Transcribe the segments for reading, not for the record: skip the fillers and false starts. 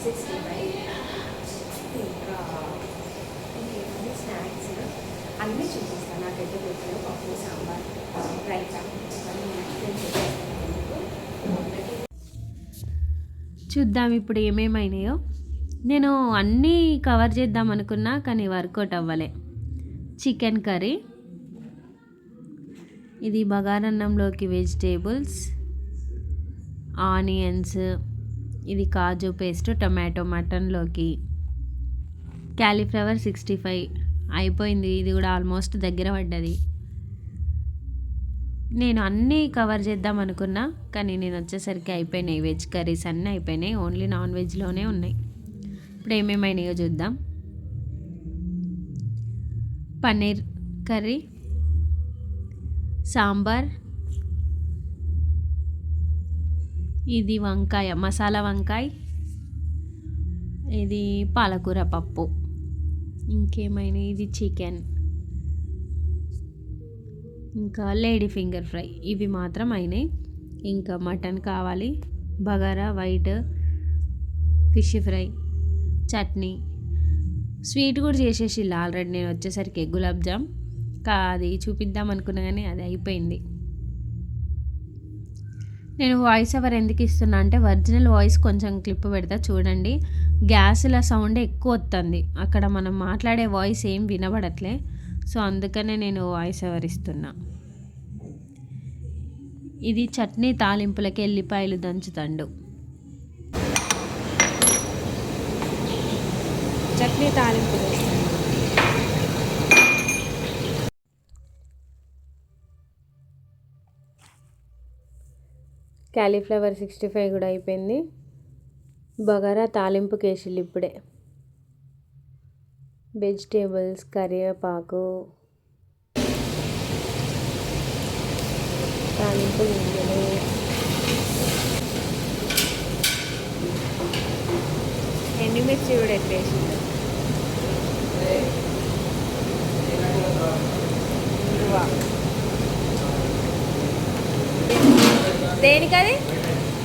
65. ఇంకా ఇంకేమైనా స్నాక్స్ అన్నీ చూపిస్తాను. నాకైతే గుర్తులో పప్పు సాంబార్ రైతా చూద్దాం ఇప్పుడు ఏమేమైనాయో. నేను అన్నీ కవర్ చేద్దాం అనుకున్నా కానీ వర్కౌట్ అవ్వలే. చికెన్ కర్రీ, ఇది బగారన్నంలోకి వెజిటేబుల్స్, ఆనియన్స్, ఇది కాజు పేస్ట్, టొమాటో మటన్లోకి, క్యాలీఫ్లవర్ 65 అయిపోయింది. ఇది కూడా ఆల్మోస్ట్ దగ్గర పడ్డది. నేను అన్నీ కవర్ చేద్దాం అనుకున్నా కానీ నేను వచ్చేసరికి అయిపోయినాయి. వెజ్ కర్రీస్ అన్నీ అయిపోయినాయి, ఓన్లీ నాన్ వెజ్లోనే ఉన్నాయి. ఇప్పుడు ఏమేమైనాయో చూద్దాం. పన్నీర్ కర్రీ, సాంబార్, ఇది వంకాయ మసాలా వంకాయ, ఇది పాలకూర పప్పు, ఇంకేమైనా ఇది చికెన్, ఇంకా లేడీ ఫింగర్ ఫ్రై. ఇవి మాత్రం అయినాయి. ఇంకా మటన్ కావాలి, bagara, white fish fry, chutney, sweet కూడా చేసేసి ఆల్రెడీ. నేను వచ్చేసరికి గులాబ్ జామ్ అది చూపిద్దాం అనుకున్నా కానీ అది అయిపోయింది. నేను వాయిస్ ఓవర్ ఎందుకు ఇస్తున్నా అంటే ఒరిజినల్ వాయిస్ కొంచెం క్లిప్ పెడతా చూడండి. గ్యాస్ల సౌండ్ ఎక్కువ వస్తుంది, అక్కడ మనం మాట్లాడే వాయిస్ ఏం వినబడట్లే. సో అందుకనే నేను వాయిస్ ఓవర్ ఇస్తున్నా. ఇది చట్నీ తాలింపులకి ఎల్లిపాయలు దంచుతాండు. చట్నీ తాలింపు క్యాలీఫ్లవర్ 65 కూడా అయిపోయింది. బగారా తాలింపు కేసులు ఇప్పుడే. వెజిటేబుల్స్, కరివేపాకు, తాలింపు గింజలు, ఎండుమిర్చి కూడా ఎత్తేసింది. దేనికది?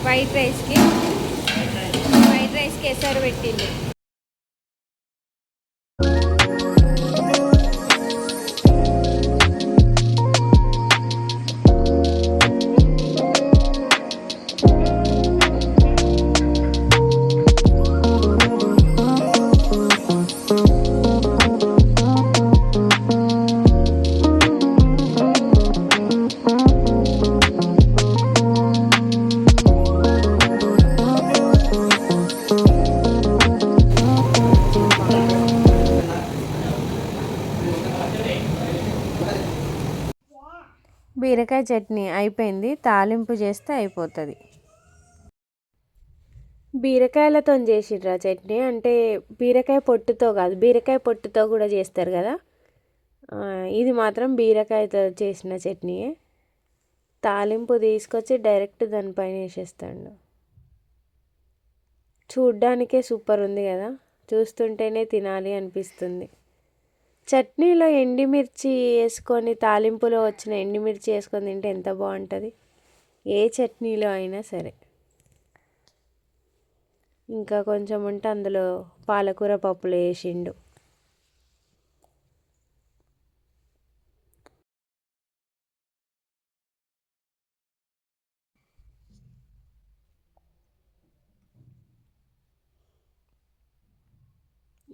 వైట్ రైస్కి ఎసరు పెట్టింది. బీరకాయ చట్నీ అయిపోయింది, తాలింపు చేస్తే అయిపోతుంది. బీరకాయలతో చేసిర్రా చట్నీ? అంటే బీరకాయ పొట్టుతో కాదు, బీరకాయ పొట్టుతో కూడా చేస్తారు కదా. ఇది మాత్రం బీరకాయతో చేసిన చట్నీయే. తాలింపు తీసుకొచ్చి డైరెక్ట్ దానిపైన వేసేస్తాడు. చూడ్డానికే సూపర్ ఉంది కదా, చూస్తుంటేనే తినాలి అనిపిస్తుంది. చట్నీలో ఎండుమిర్చి వేసుకొని, తాలింపులో వచ్చిన ఎండుమిర్చి వేసుకొని తింటే ఎంత బాగుంటుంది, ఏ చట్నీలో అయినా సరే. ఇంకా కొంచెం ఉంటే అందులో పాలకూర పప్పులు వేసిండు.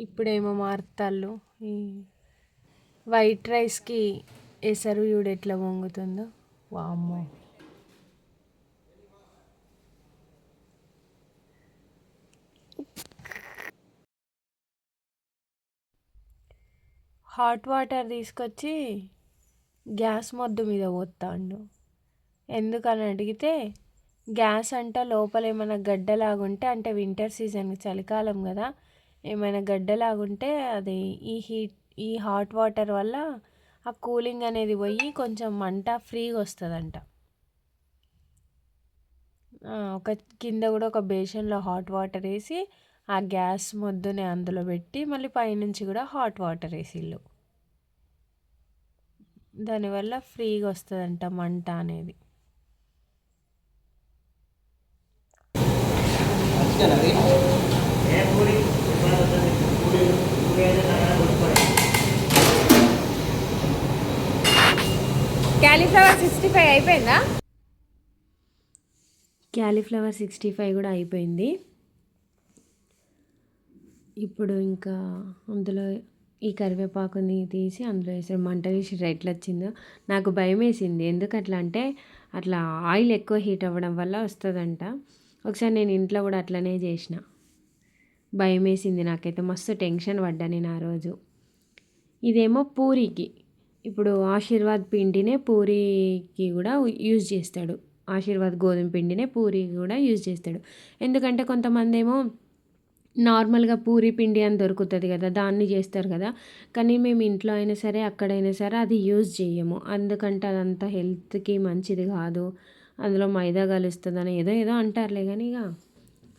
ఇప్పుడేమో మారుతాళ్ళు. ఈ వైట్ రైస్కి ఎసరు చూడు ఎట్లా వంగుతుందో, వామ్మో. హాట్ వాటర్ తీసుకొచ్చి గ్యాస్ మొద్దు మీద పోతాండు. ఎందుకని అడిగితే గ్యాస్ అంట లోపల ఏమైనా గడ్డలాగుంటే, అంటే వింటర్ సీజన్ చలికాలం కదా, ఏమైనా గడ్డలాగుంటే అది ఈ హాట్ వాటర్ వల్ల ఆ కూలింగ్ అనేది పోయి కొంచెం మంట ఫ్రీగా వస్తుందంట. ఒక కింద కూడా ఒక బేషన్లో హాట్ వాటర్ వేసి ఆ గ్యాస్ మొద్దుని అందులో పెట్టి మళ్ళీ పైనుంచి కూడా హాట్ వాటర్ వేసిళ్ళు. దానివల్ల ఫ్రీగా వస్తుందంట మంట అనేది. క్యాలీఫ్లవర్ 65 అయిపోయిందా? క్యాలీఫ్లవర్ 65 కూడా అయిపోయింది. ఇప్పుడు ఇంకా అందులో ఈ కరివేపాకుని తీసి అందులో వేసారు. మంట తీసి ఎట్లా వచ్చిందో నాకు భయం వేసింది. ఎందుకు అట్లా అంటే అట్లా ఆయిల్ ఎక్కువ హీట్ అవ్వడం వల్ల వస్తుందంట. ఒకసారి నేను ఇంట్లో కూడా అట్లనే చేసిన. భయం వేసింది నాకైతే, మస్తు టెన్షన్ పడ్డా నేను ఆ రోజు. ఇదేమో పూరీకి, ఇప్పుడు ఆశీర్వాద్ పిండినే పూరీకి కూడా యూజ్ చేస్తాడు. ఆశీర్వాద్ గోధుమ పిండినే పూరీకి కూడా యూజ్ చేస్తాడు. ఎందుకంటే కొంతమంది ఏమో నార్మల్గా పూరీ పిండి అని దొరుకుతుంది కదా, దాన్ని చేస్తారు కదా. కానీ మేము ఇంట్లో అయినా సరే అక్కడైనా సరే అది యూజ్ చేయము. ఎందుకంటే అదంతా హెల్త్కి మంచిది కాదు, అందులో మైదా కలుస్తుందని ఏదో ఏదో అంటారులే. కానీ ఇక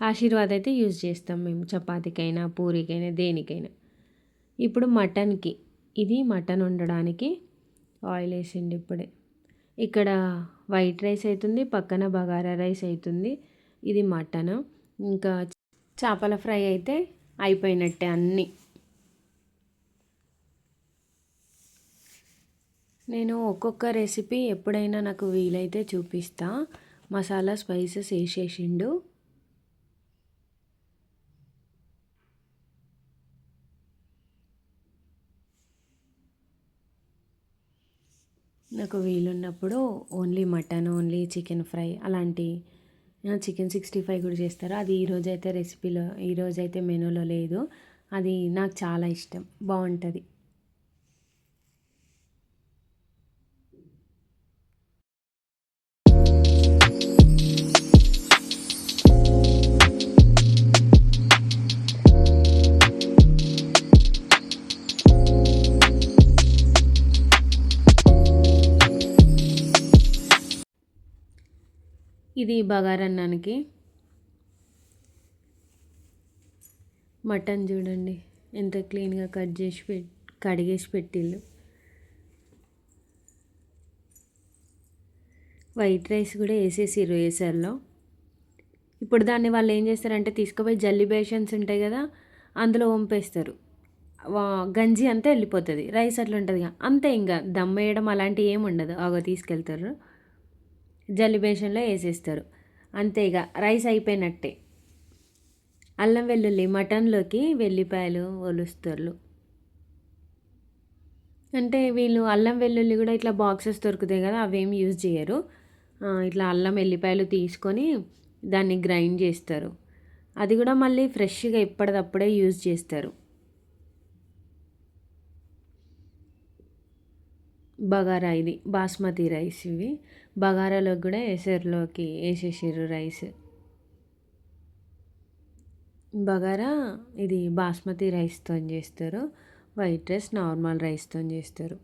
ఆశీర్వాద్ అయితే యూజ్ చేస్తాం మేము, చపాతీకైనా పూరీకైనా దేనికైనా. ఇప్పుడు మటన్కి, ఇది మటన్ వండడానికి ఆయిల్ వేసిండి ఇప్పుడే. ఇక్కడ వైట్ రైస్ అవుతుంది, పక్కన బగారా రైస్ అవుతుంది. ఇది మటన్. ఇంకా చేపల ఫ్రై అయితే అయిపోయినట్టే అన్నీ. నేను ఒక్కొక్క రెసిపీ ఎప్పుడైనా నాకు వీలైతే చూపిస్తా. మసాలా స్పైసెస్ వేసేసిండు. నాకు వీలున్నప్పుడు only mutton, only chicken fry అలాంటి, చికెన్ 65 కూడా చేస్తారు. అది ఈరోజైతే రెసిపీలో, ఈరోజైతే మెనూలో లేదు. అది నాకు చాలా ఇష్టం, బాగుంటుంది. ఇది బగారన్నానికి. మటన్ చూడండి ఎంత క్లీన్గా కట్ చేసి కడిగేసి పెట్టిళ్ళు. వైట్ రైస్ కూడా వేసేసిర్రు ఏసర్లో. ఇప్పుడు దాన్ని వాళ్ళు ఏం చేస్తారంటే తీసుకుపోయి జల్లీ బేషన్స్ ఉంటాయి కదా, అందులో వంపేస్తారు. గంజి అంతా వెళ్ళిపోతుంది, రైస్ అట్లా ఉంటుంది అంతే. ఇంకా దమ్ వేయడం అలాంటివి ఏమి ఉండదు. అగో తీసుకెళ్తారు, జల్లీ బేషన్లో వేసేస్తారు అంతే. ఇక రైస్ అయిపోయినట్టే. అల్లం వెల్లుల్లి, మటన్లోకి వెల్లిపాయలు ఒలుస్తారు. అంటే వీళ్ళు అల్లం వెల్లుల్లి కూడా ఇట్లా బాక్సెస్ దొరుకుతాయి కదా, అవేమి యూజ్ చేయరు. ఇట్లా అల్లం వెల్లిపాయలు తీసుకొని దాన్ని గ్రైండ్ చేస్తారు. అది కూడా మళ్ళీ ఫ్రెష్గా ఎప్పటిదప్పుడే యూజ్ చేస్తారు. బగారా, ఇది బాస్మతి రైస్. ఇవి బగారాలోకి కూడా ఎసరులోకి వేసేసారు రైస్. బగారా ఇది బాస్మతి రైస్తో చేస్తారు, వైట్ రైస్ నార్మల్ రైస్తో చేస్తారు.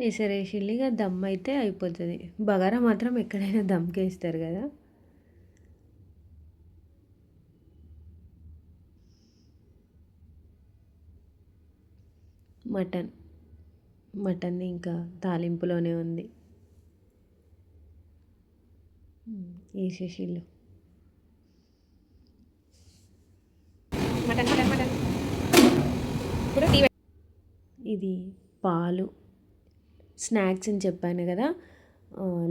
ఎసరేసిల్లిగా దమ్ అయితే అయిపోతుంది. బగారా మాత్రం ఎక్కడైనా దమ్కి వేస్తారు కదా. మటన్ ఇంకా తాలింపులోనే ఉంది, వేసేసిల్లు. మటన్ మటన్ మటన్ ఇప్పుడు ఇది పాలు స్నాక్స్ అని చెప్పాను కదా,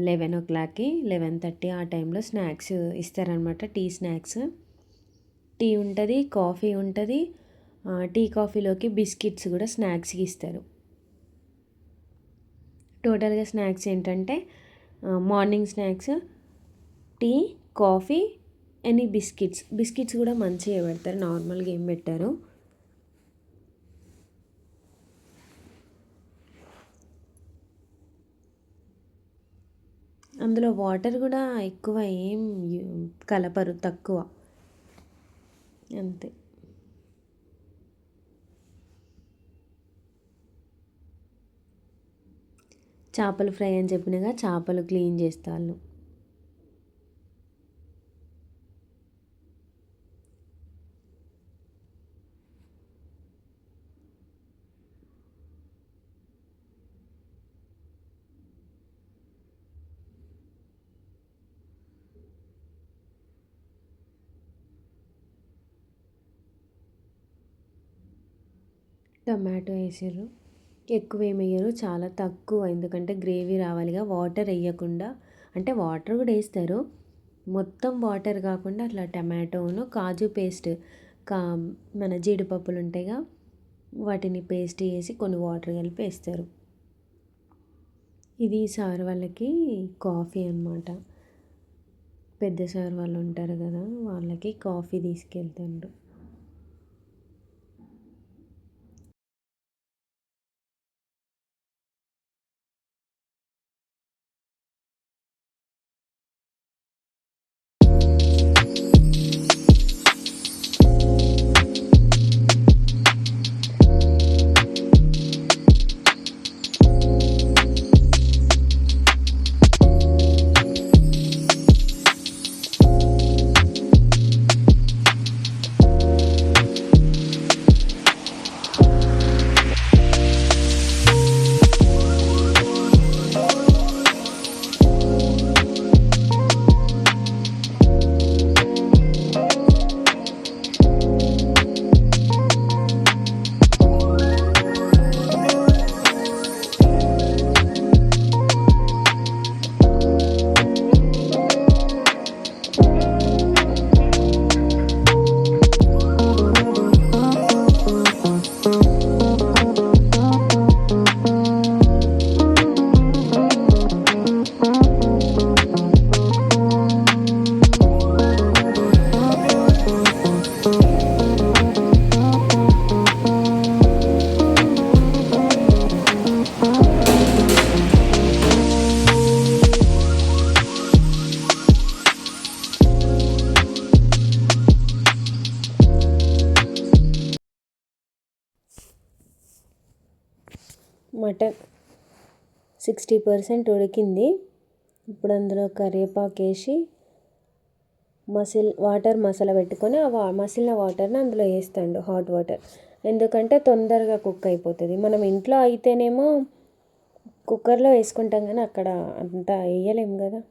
11 o'clockకి 11:30 ఆ టైంలో స్నాక్స్ ఇస్తారనమాట. టీ స్నాక్స్, టీ ఉంటుంది, కాఫీ ఉంటుంది. టీ కాఫీలోకి బిస్కెట్స్ కూడా స్నాక్స్కి ఇస్తారు. టోటల్గా స్నాక్స్ ఏంటంటే morning snacks tea, coffee, any biscuits కూడా మంచిగా పెడతారు, నార్మల్గా ఏం పెట్టారు. అందులో వాటర్ కూడా ఎక్కువ ఏం కలపరు, తక్కువ అంతే. చేపలు ఫ్రై అని చెప్పినగా చేపలు క్లీన్ చేస్తాను. టమాటో వేసారు. ఎక్కువ ఏమి వేయరు, చాలా తక్కువ, ఎందుకంటే గ్రేవీ రావాలిగా. వాటర్ వేయకుండా, అంటే వాటర్ కూడా వేస్తారు, మొత్తం వాటర్ కాకుండా అట్లా టమాటోను కాజు పేస్ట్, కా మన జీడిపప్పులు ఉంటాయిగా, వాటిని పేస్ట్ చేసి కొన్ని వాటర్ కలిపి వేస్తారు. ఇది సార్ వాళ్ళకి కాఫీ అన్నమాట. పెద్ద సార్ వాళ్ళు ఉంటారు కదా, వాళ్ళకి కాఫీ తీసుకెళ్తుండ్రు. మటన్ 60% ఉడికింది. ఇప్పుడు అందులో కరివేపాకు వేసి వాటర్ మసాలా పెట్టుకొని ఆ మసిలిన వాటర్ని అందులో వేస్తాడు, హాట్ వాటర్. ఎందుకంటే తొందరగా కుక్ అయిపోతుంది. మనం ఇంట్లో అయితేనేమో కుక్కర్లో వేసుకుంటాం, కానీ అక్కడ అంతా వేయలేము కదా.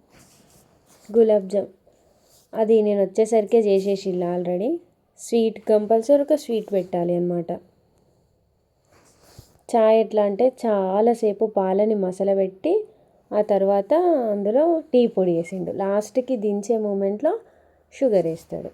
గులాబ్ జామ్ అది నేను వచ్చేసరికే చేసేసిల్లు ఆల్రెడీ. స్వీట్ కంపల్సరీగా స్వీట్ పెట్టాలి అన్నమాట. చాయ్ ఎట్లా అంటే చాలాసేపు పాలని మసలబెట్టి ఆ తర్వాత అందులో టీ పొడి వేసిండు. లాస్ట్కి దించే మూమెంట్లో షుగర్ వేస్తాడు.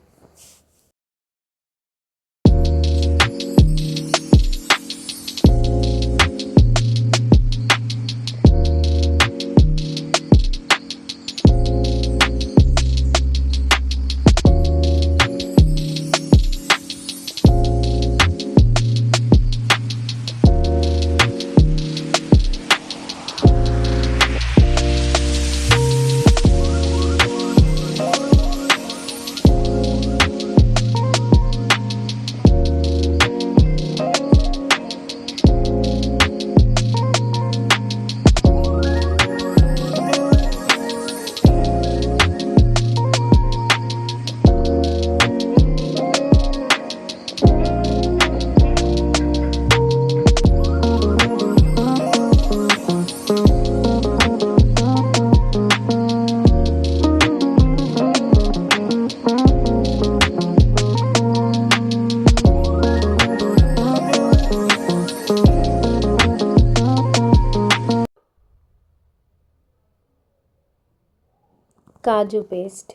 కాజు పేస్ట్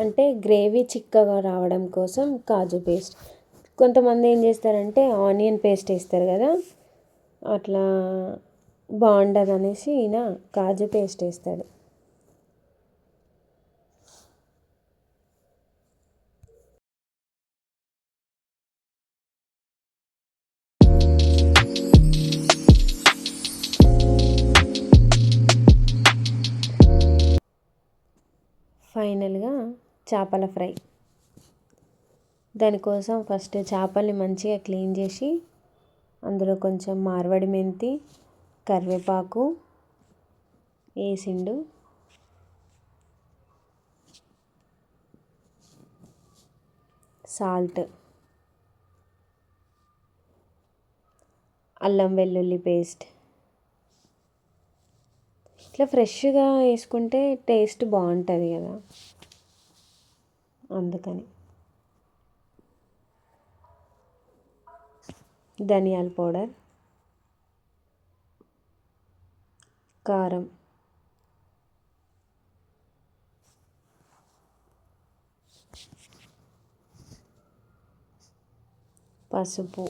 అంటే గ్రేవీ చిక్కగా రావడం కోసం కాజు పేస్ట్. కొంతమంది ఏం చేస్తారంటే ఆనియన్ పేస్ట్ వేస్తారు కదా, అట్లా బాగుండదు అనేసి ఈయన కాజు పేస్ట్ వేస్తాడు. ఫైనల్గా చేపల ఫ్రై. దానికోసం ఫస్ట్ చేపల్ని మంచిగా క్లీన్ చేసి అందులో కొంచెం మార్వడి మెంతి, కరివేపాకు వేసిండు. సాల్ట్, అల్లం వెల్లుల్లి పేస్ట్. ఇట్లా ఫ్రెష్గా వేసుకుంటే టేస్ట్ బాగుంటుంది కదా, అందుకని. ధనియాల పౌడర్, కారం, పసుపు,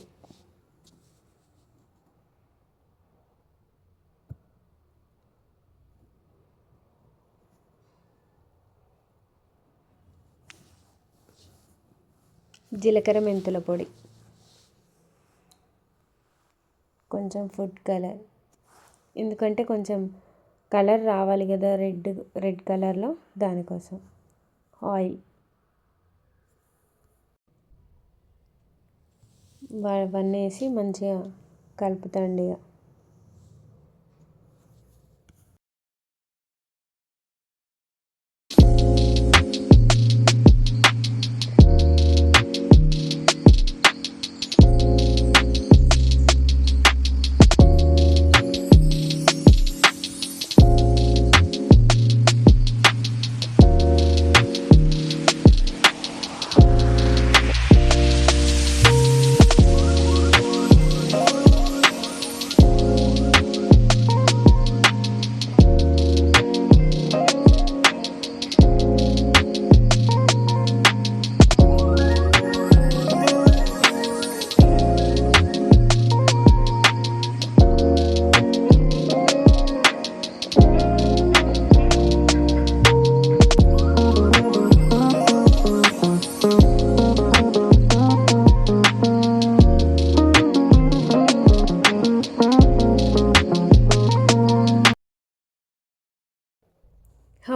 జీలకర్ర మెంతుల పొడి, కొంచెం ఫుడ్ కలర్, ఎందుకంటే కొంచెం కలర్ రావాలి కదా, రెడ్ కలర్లో, దానికోసం. ఆయిల్, అవన్నీ వేసి మంచిగా కలుపుతండి. ఇక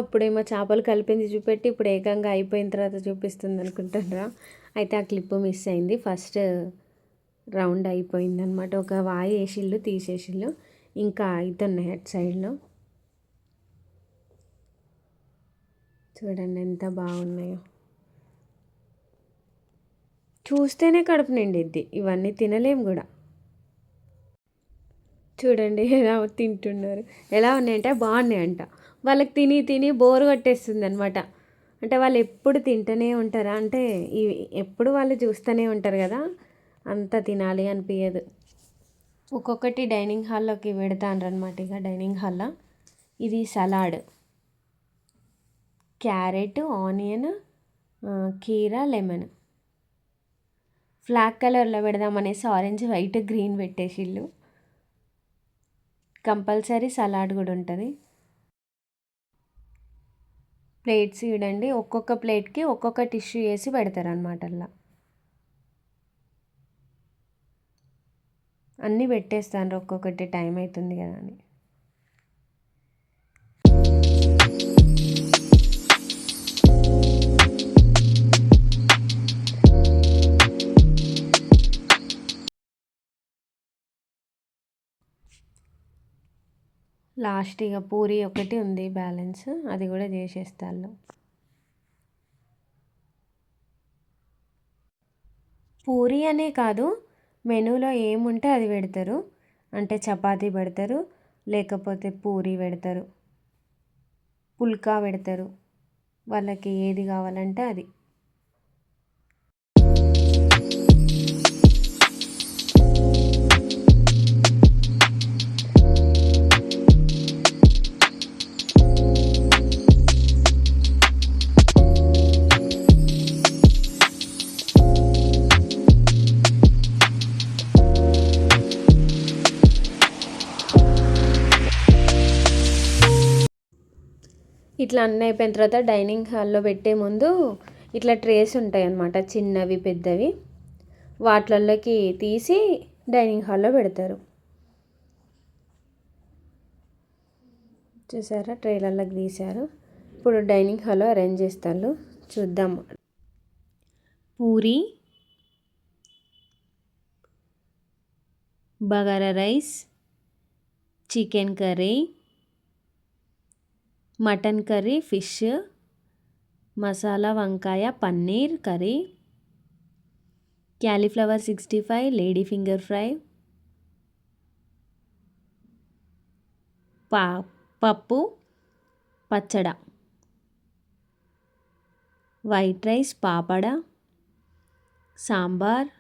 అప్పుడేమో చేపలు కలిపింది చూపెట్టి ఇప్పుడు ఏకంగా అయిపోయిన తర్వాత చూపిస్తుంది అనుకుంటారా. అయితే ఆ క్లిప్ మిస్ అయింది. ఫస్ట్ రౌండ్ అయిపోయింది అనమాట. ఒక వాయి వేసిళ్ళు, తీసేసిళ్ళు, ఇంకా అవుతున్నాయి అటు సైడ్లో. చూడండి ఎంత బాగున్నాయో. చూస్తేనే కడుపు నిండిద్ది, ఇవన్నీ తినలేం కూడా. చూడండి ఎలా తింటున్నారు. ఎలా ఉన్నాయంటే బాగున్నాయంట. వాళ్ళకి తిని తిని బోరు కొట్టేస్తుంది అనమాట. అంటే వాళ్ళు ఎప్పుడు తింటూనే ఉంటారా అంటే ఎప్పుడు వాళ్ళు చూస్తూనే ఉంటారు కదా, అంత తినాలి అనిపించదు. ఒక్కొక్కటి డైనింగ్ హాల్లోకి పెడతానమాట. ఇక డైనింగ్ హాల్లో ఇది సలాడ్, క్యారెట్, ఆనియన్, కీరా, లెమన్. ఫ్లాగ్ కలర్లో పెడదామనేసి ఆరెంజ్, వైట్, గ్రీన్ పెట్టేసిళ్ళు. కంపల్సరీ సలాడ్ కూడా ఉంటుంది. ప్లేట్స్ చూడండి, ఒక్కొక్క ప్లేట్కి ఒక్కొక్క టిష్యూ వేసి పెడతారు అనమాట. అలా అన్నీ పెట్టేస్తాను, ఒక్కొక్కటి టైం అవుతుంది కదా అని. లాస్ట్ ఇక పూరి ఒకటి ఉంది బ్యాలెన్స్, అది కూడా చేసేస్తాను. పూరి అనే కాదు, మెనూలో ఏముంటే అది పెడతారు. అంటే చపాతీ పెడతారు, లేకపోతే పూరి పెడతారు, పుల్కా పెడతారు. వాళ్ళకి ఏది కావాలంటే అది. ఇట్లా అన్నీ అయిపోయిన తర్వాత డైనింగ్ హాల్లో పెట్టే ముందు ఇట్లా ట్రేస్ ఉంటాయి అన్నమాట, చిన్నవి పెద్దవి. వాటిల్లోకి తీసి డైనింగ్ హాల్లో పెడతారు. చూసారా, ట్రేలలోకి తీశారు. ఇప్పుడు డైనింగ్ హాల్లో అరేంజ్ చేస్తారు, చూద్దాం. Puri, bagara rice, chicken curry, mutton curry, fish, masala వంకాయ, paneer curry, cauliflower 65, lady finger fry, పప్పు, పచ్చడ, వైట్ రైస్, పాపడ, సాంబార్,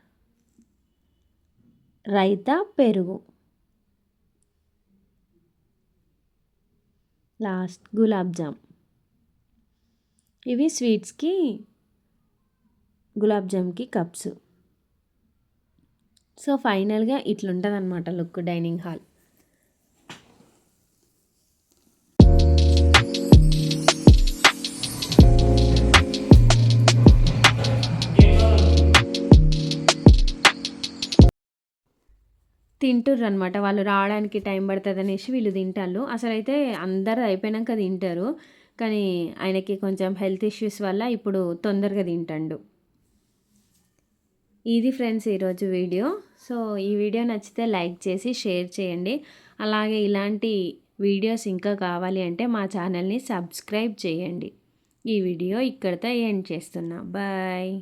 రైతా, పెరుగు, లాస్ట్ గులాబ్ జామ్. ఇవి స్వీట్స్కి, గులాబ్ జామ్కి కప్స్. సో ఫైనల్గా ఇట్లుంటుంది అనమాట లుక్ డైనింగ్ హాల్. తింటుర్రు అనమాట. వాళ్ళు రావడానికి టైం పడుతుంది అనేసి వీళ్ళు తింటారు. అసలైతే అందరు అయిపోయాక తింటారు, కానీ ఆయనకి కొంచెం హెల్త్ ఇష్యూస్ వల్ల ఇప్పుడు తొందరగా తింటాడు. ఇది ఫ్రెండ్స్ ఈరోజు వీడియో. సో ఈ వీడియో నచ్చితే లైక్ చేసి షేర్ చేయండి. అలాగే ఇలాంటి వీడియోస్ ఇంకా కావాలి అంటే మా ఛానల్ని సబ్స్క్రైబ్ చేయండి. ఈ వీడియో ఇక్కడితో ఎండ్ చేస్తున్నా. బాయ్.